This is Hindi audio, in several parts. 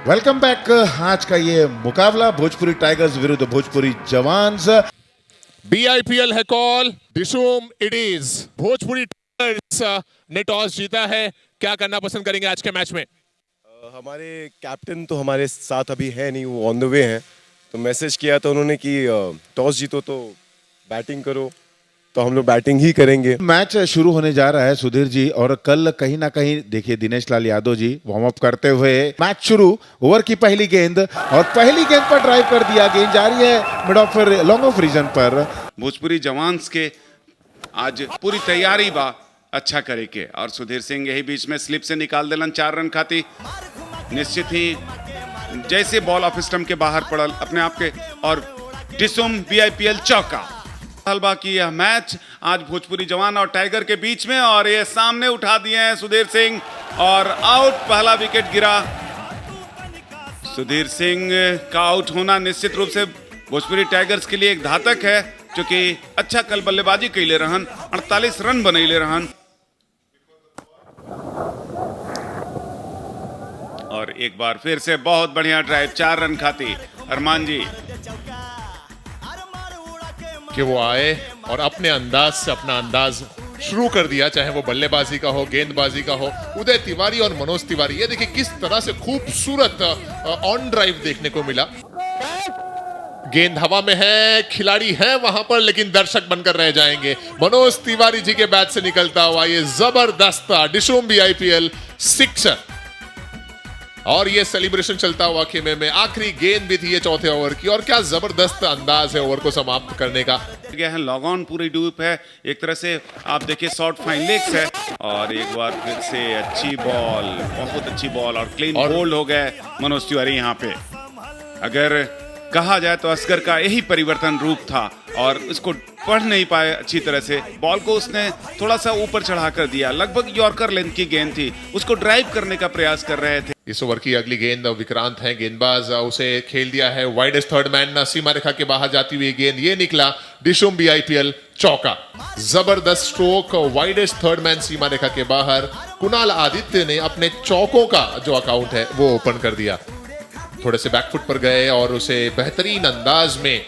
Welcome back. आज का ये मुकाबला भोजपुरी टाइगर्स विरुद्ध भोजपुरी जवान्स। BIPL है call, Dishoom it is. Bhojpuri tigers ने टॉस जीता है। क्या करना पसंद करेंगे आज के मैच में? हमारे कैप्टन तो हमारे साथ अभी है नहीं, वो ऑन द वे हैं। तो मैसेज किया था उन्होंने कि टॉस जीतो तो बैटिंग करो, तो हम लोग बैटिंग ही करेंगे। मैच शुरू होने जा रहा है सुधीर जी, और कल कहीं ना कहीं देखिए दिनेश लाल यादव जी वार्म अप करते हुए मैच शुरू। ओवर की पहली गेंद और पहली गेंद पर ड्राइव कर दिया। गेंद जा रही है mid off long off region पर। भोजपुरी जवान्स के आज पूरी तैयारी बा अच्छा करे के, और सुधीर सिंह यही बीच में स्लिप से निकाल दिलन 4 रन खाती। निश्चित ही जैसे बॉल ऑफ स्टंप के बाहर पड़ल अपने आप के, और डिशूम BIPL चौका। हलवा की यह मैच आज भोजपुरी जवान और टाइगर के बीच में, और ये सामने उठा दिए हैं सुधीर सिंह और आउट। पहला विकेट गिरा। सुधीर सिंह का आउट होना निश्चित रूप से भोजपुरी टाइगर्स के लिए एक घातक है, क्योंकि अच्छा कल बल्लेबाजी कैले रहन, 48 रन बनैले रहन। और एक बार फिर से बहुत बढ़िया ड्राइव, 4 रन खाती अरमान जी कि वो आए और अपने अंदाज से अपना अंदाज शुरू कर दिया, चाहे वो बल्लेबाजी का हो, गेंदबाजी का हो। उदय तिवारी और मनोज तिवारी, ये देखिए किस तरह से खूबसूरत ऑन ड्राइव देखने को मिला। गेंद हवा में है, खिलाड़ी है वहां पर, लेकिन दर्शक बनकर रह जाएंगे। मनोज तिवारी जी के बैट से निकलता हुआ ये जबरदस्त डिशूम BIPL सिक्सर, और ये सेलिब्रेशन चलता हुआ खेमे में। आखिरी गेंद भी थी ये चौथे ओवर की, और क्या जबरदस्त अंदाज है ओवर को समाप्त करने का। गया है लॉग ऑन, पूरी डूप है एक तरह से। आप देखिए शॉर्ट फाइन लेग्स है, और एक बार फिर से अच्छी बॉल, बहुत अच्छी बॉल, और क्लीन बोल्ड हो गए मनोज तिवारी यहाँ पे। अगर कहा जाए तो असगर का यही परिवर्तन रूप था, और इसको पढ़ नहीं पाए अच्छी तरह से। बॉल को उसने थोड़ा सा ऊपर चढ़ा कर दिया, लगभग यॉर्कर लेंथ की गेंद थी, उसको ड्राइव करने का प्रयास कर रहे थे। इस ओवर की अगली गेंद विक्रांत है गेंदबाज, उसे खेल दिया है वाइडेस्ट थर्ड मैन, सीमा रेखा के बाहर जाती हुई गेंद, ये निकला डिशूम BIPL चौका। जबरदस्त स्ट्रोक, वाइडेस्ट थर्ड मैन सीमा रेखा के बाहर। कुणाल आदित्य ने अपने चौकों का जो अकाउंट है वो ओपन कर दिया। थोड़े से बैकफुट पर गए और उसे बेहतरीन अंदाज में,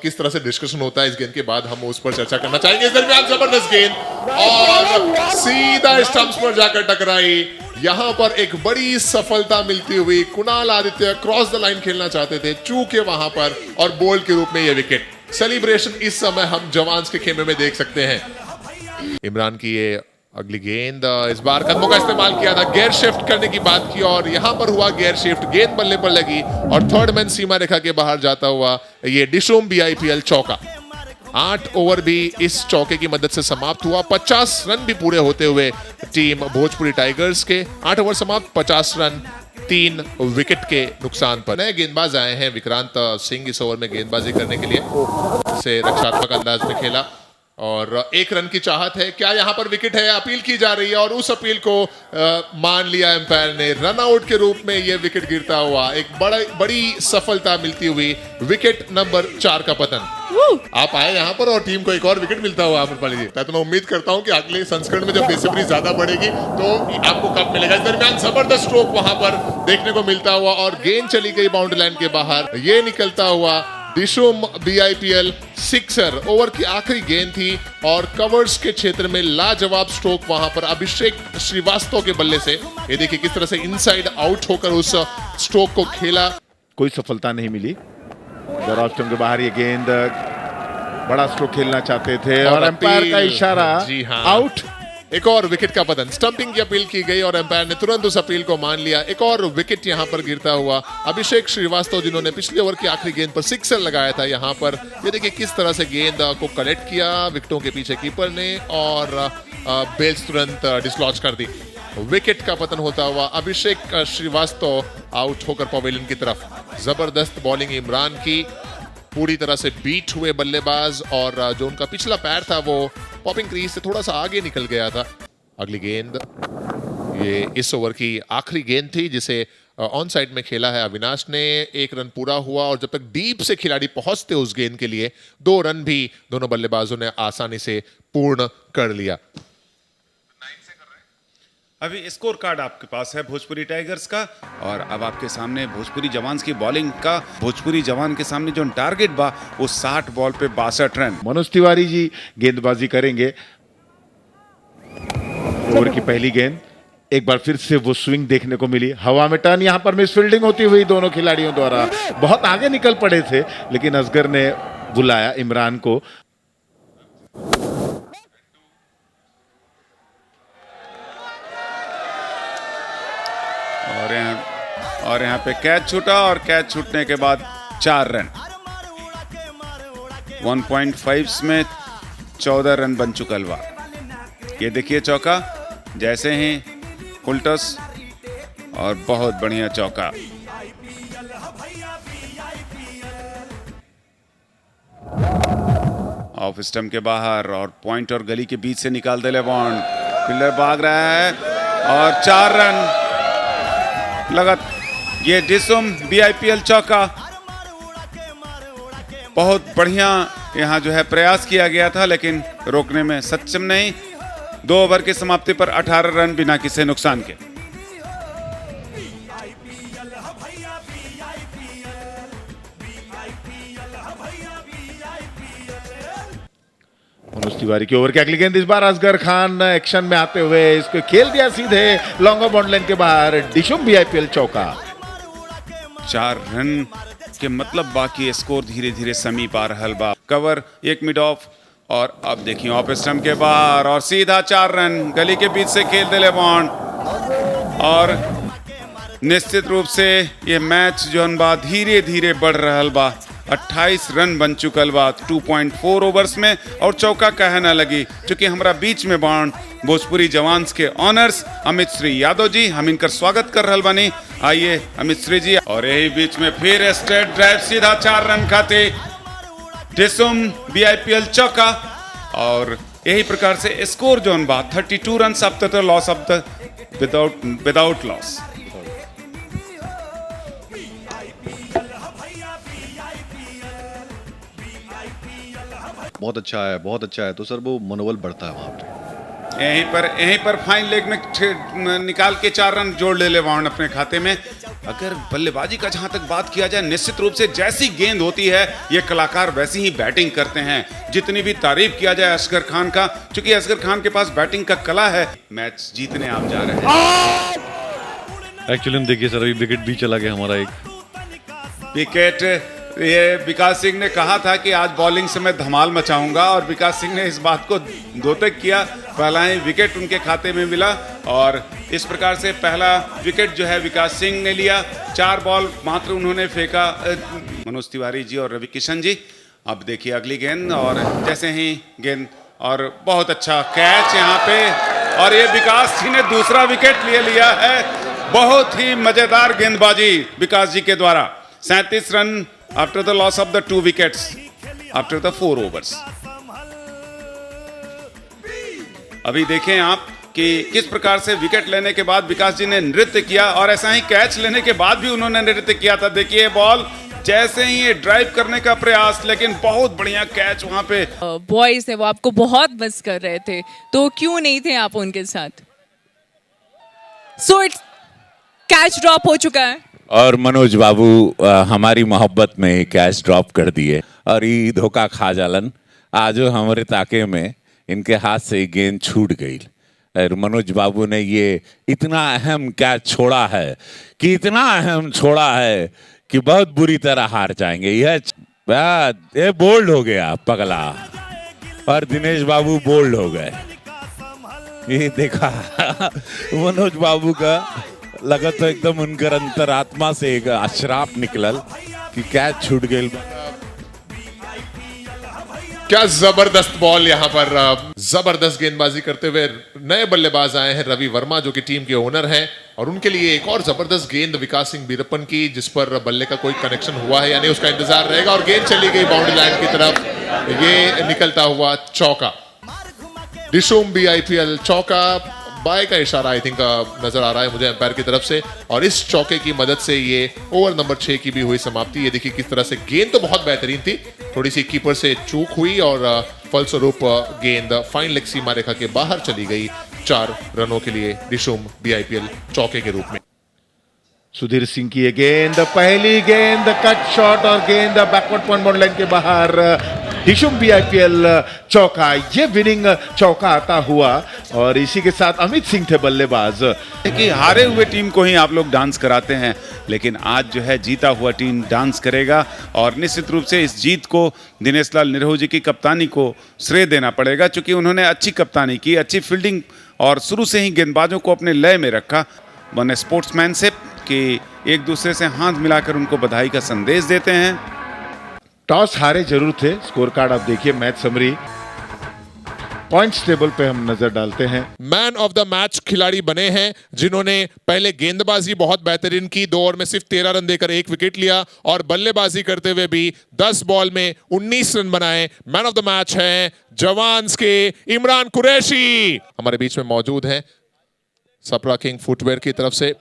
किस तरह से डिस्कशन होता है इस गेंद के बाद, हम उस पर चर्चा करना चाहेंगे। इस दरमियान जबरदस्त गेंद और सीधा स्टंप्स पर जाकर टकराई। यहां पर एक बड़ी सफलता मिलती हुई। Kunal Aditya cross the line खेलना चाहते थे, चूके वहां पर, और बोल्ड के रूप में यह विकेट। सेलिब्रेशन इस समय हम जवान्स के खेमे में देख सकते हैं। इमरान की ये अगली गेंद, इस बार कदमों का इस्तेमाल किया था, गेयर शिफ्ट करने की बात की, और यहां पर हुआ गेयर शिफ्ट, गेंद बल्ले पर लगी और थर्ड मैन सीमा रेखा के बाहर जाता हुआ ये डिशूम BIPL चौका। 8 ओवर भी इस चौके की मदद से समाप्त हुआ। 50 रन भी पूरे होते हुए टीम भोजपुरी टाइगर्स के 8 ओवर समाप्त, 50 रन 3 विकेट के नुकसान पर। नए गेंदबाज आए हैं विक्रांत सिंह इस ओवर में गेंदबाजी करने के लिए। से रक्षात्मक अंदाज में खेला, और 1 रन की चाहत है। क्या यहां पर विकेट है? अपील की जा रही है, और उस अपील को मान लिया एम्पायर ने। रन आउट के रूप में यह विकेट गिरता हुआ, एक बड़ी सफलता मिलती हुई। विकेट नंबर 4 का पतन। आप आए यहां पर और टीम को एक और विकेट मिलता हुआ अमरपाली जी। तो मैं उम्मीद करता हूं कि अगले संस्करण में जब बेसब्री ज्यादा बढ़ेगी तो आपको कप मिलेगा। इस दरमियान जबरदस्त स्ट्रोक वहां पर देखने को मिलता हुआ, और गेंद चली गई बाउंड्री लाइन के बाहर। ये निकलता हुआ डिशूम BIPL सिक्सर। ओवर की आखिरी गेंद थी, और कवर्स के क्षेत्र में लाजवाब स्ट्रोक वहां पर अभिषेक श्रीवास्तव के बल्ले से। ये देखिए किस तरह से इनसाइड आउट होकर उस स्ट्रोक को खेला। कोई सफलता नहीं मिली। ऑफ स्टंप के बाहर ये गेंद, बड़ा स्ट्रोक खेलना चाहते थे, और एम्पायर का इशारा, जी हाँ, आउट। एक और विकेट का पतन। स्टंपिंग की अपील की गई और एम्पायर ने तुरंत उस अपील को मान लिया। एक और विकेट यहां पर गिरता हुआ। अभिषेक श्रीवास्तव जिन्होंने पिछले ओवर की आखिरी गेंद पर सिक्सर लगाया था, यहां पर ये देखिए किस तरह से गेंद को कलेक्ट किया विकेटों के पीछे कीपर ने, और बेल्स तुरंत डिसलॉज कर दी। विकेट का पतन होता हुआ अभिषेक श्रीवास्तव आउट होकर पवेलियन की तरफ। जबरदस्त बॉलिंग इमरान की, पूरी तरह से बीट हुए बल्लेबाज, और जो उनका पिछला पैर था वो पॉपिंग क्रीज से थोड़ा सा आगे निकल गया था। अगली गेंद, ये इस ओवर की आखिरी गेंद थी जिसे ऑन साइड में खेला है अविनाश ने। 1 रन पूरा हुआ, और जब तक डीप से खिलाड़ी पहुंचते उस गेंद के लिए 2 रन भी दोनों बल्लेबाजों ने आसानी से पूर्ण कर लिया। अभी स्कोर कार्ड आपके पास है भोजपुरी टाइगर्स का, और अब आपके सामने भोजपुरी जवान्स की बॉलिंग का। भोजपुरी जवान के सामने जो टारगेट बा वो 60 बॉल पे 62 रन। मनोज तिवारी जी गेंदबाजी करेंगे। ओवर की पहली गेंद, एक बार फिर से वो स्विंग देखने को मिली, हवा में टर्न, यहां पर मिस फील्डिंग होती हुई दोनों खिलाड़ियों द्वारा। बहुत आगे निकल पड़े थे लेकिन असगर ने बुलाया इमरान को। और यहाँ पे कैच छूटा, और कैच छूटने के बाद 4 रन। 1.5 में 14 रन बन चुका हलवा। ये देखिए चौका, जैसे ही फुलटस, और बहुत बढ़िया चौका। ऑफ स्टंप के बाहर, और पॉइंट और गली के बीच से निकाल दे ले बॉन्ड। फील्डर भाग रहा है और 4 रन लगत। ये डिसुम BIPL चौका, बहुत बढ़िया यहाँ जो है प्रयास किया गया था लेकिन रोकने में सक्षम नहीं। 2 ओवर की समाप्ति पर 18 रन बिना किसी नुकसान के। मनोज तिवारी की ओवर की अगली गेंद, इस बार असगर खान एक्शन में आते हुए इसको खेल दिया सीधे लॉन्ग ऑफ बाउंड लाइन के बाहर। डिशुम BIPL चौका। 4 रन के मतलब बाकी स्कोर धीरे धीरे समीप आ रहा बा। कवर, एक मिड ऑफ, और अब देखिए ऑफ स्टंप के बाहर, और सीधा 4 रन गली के बीच से खेल दिले बॉन्ड। और निश्चित रूप से ये मैच जो बा धीरे धीरे बढ़ रहा बा। 28 रन बन चुकल बा 2.4 ओवर्स में, और चौका कहे ना लगी क्योंकि हमारा बीच में बाउंड भोजपुरी जवान्स के ऑनर्स अमित श्री यादव जी, हम इनकर स्वागत कर रहल बानी। आइए अमित श्री जी। और यही बीच में फिर स्ट्रेट ड्राइव, सीधा 4 रन खाते डिसुम BIPL चौका। और यही प्रकार से स्कोर जोन बा 32 run after the loss of the without loss. बहुत अच्छा है तो सर वो मनोबल बढ़ता है वहाँ पे। यहीं पर फाइन लेग में निकाल के 4 रन जोड़ ले ले वाउंड अपने खाते में। अगर बल्लेबाजी का जहां तक बात किया जाए, निश्चित रूप से जैसी गेंद होती है ये कलाकार वैसी ही बैटिंग करते हैं। जितनी भी तारीफ किया जाए असगर खान का, क्योंकि असगर खान के पास बैटिंग का कला है। मैच जीतने आप जा रहे हैं। एक्चुअली देखिए सर, अभी विकेट भी चला गया हमारा एक विकेट। ये विकास सिंह ने कहा था कि आज बॉलिंग से मैं धमाल मचाऊंगा, और विकास सिंह ने इस बात को द्योतक किया। पहला ही विकेट उनके खाते में मिला, और इस प्रकार से पहला विकेट जो है विकास सिंह ने लिया। 4 बॉल मात्र उन्होंने फेंका मनोज तिवारी जी और रवि किशन जी। अब देखिए अगली गेंद, और जैसे ही गेंद, और बहुत अच्छा कैच यहाँ पे, और ये विकास जी ने दूसरा विकेट ले लिया है। बहुत ही मजेदार गेंदबाजी विकास जी के द्वारा। 37 run after the loss of the 2 wickets after the 4 overs। अभी देखें आप कि किस प्रकार से विकेट लेने के बाद विकास जी ने नृत्य किया, और ऐसा ही कैच लेने के बाद भी उन्होंने नृत्य किया था। देखिए बॉल जैसे ही ये ड्राइव करने का प्रयास, लेकिन बहुत बढ़िया कैच वहां पे। बॉयज है वो आपको बहुत मिस कर रहे थे, तो क्यों नहीं थे आप उनके साथ? सो इट्स कैच ड्रॉप हो चुका है, और मनोज बाबू हमारी मोहब्बत में कैच ड्रॉप कर दिए, और ये धोखा खा जालन। आज हमारे ताके में इनके हाथ से गेंद छूट गई, और मनोज बाबू ने ये इतना अहम कैच छोड़ा है कि बहुत बुरी तरह हार जाएंगे। ये बोल्ड हो गया पगला, और दिनेश बाबू बोल्ड हो गए। ये देखा मनोज बाबू का लगा तो एकदम उनकर अंतरात्मा से एक अशराप निकलल कि कैच छूट गई। क्या जबरदस्त बॉल यहाँ पर, जबरदस्त गेंदबाजी करते हुए नए बल्लेबाज आए हैं रवि वर्मा, जो कि टीम के ओनर हैं, और उनके लिए एक और जबरदस्त गेंद विकास सिंह बीरप्पन की, जिस पर बल्ले का कोई कनेक्शन हुआ है या नहीं उसका इंतजार रहेगा, और गेंद चली गई बाउंड्री लाइन की तरफ। ये निकलता हुआ चौका, डिशुम BIPL चौका। बाय का इशारा आई थिंक नजर आ रहा है मुझे एम्पायर की तरफ से, और इस चौके की मदद से ये ओवर नंबर 6 की भी हुई समाप्ति। ये देखिए किस तरह से गेंद तो बहुत बेहतरीन थी, थोड़ी सी कीपर से चूक हुई, और फलस्वरूप गेंद फाइन लेग सीमा रेखा के बाहर चली गई। 4 रनों के लिए दिशुम बीआईपीएल चौके के रूप में। सुधीर सिंह की ये गेंद, पहली गेंद कट शॉट और गेंद बैकवर्ड पॉइंट बॉर्डर लाइन के बाहर। दिशुम बीआईपीएल चौका, ये विनिंग चौका आता हुआ और इसी के साथ अमित सिंह थे बल्लेबाज। कि हारे हुए टीम को ही आप लोग डांस कराते हैं, लेकिन आज जो है जीता हुआ टीम डांस करेगा और निश्चित रूप से इस जीत को दिनेश लाल निरहू जी की कप्तानी को श्रेय देना पड़ेगा, क्योंकि उन्होंने अच्छी कप्तानी की, अच्छी फील्डिंग और शुरू से ही गेंदबाजों को अपने लय में रखा। वन स्पोर्ट्समैनशिप कि एक दूसरे से हाथ मिलाकर उनको बधाई का संदेश देते हैं। टॉस हारे जरूर थे, स्कोर कार्ड आप देखिए, मैच समरी, पॉइंट्स टेबल पे हम नजर डालते हैं। मैन ऑफ द मैच खिलाड़ी बने हैं जिन्होंने पहले गेंदबाजी बहुत बेहतरीन की, 2 ओवर में सिर्फ 13 रन देकर 1 विकेट लिया और बल्लेबाजी करते हुए भी 10 बॉल में 19 रन बनाए। मैन ऑफ द मैच हैं जवान्स के इमरान कुरैशी। हमारे बीच में मौजूद हैं सप्रा किंग फुटवेयर की तरफ से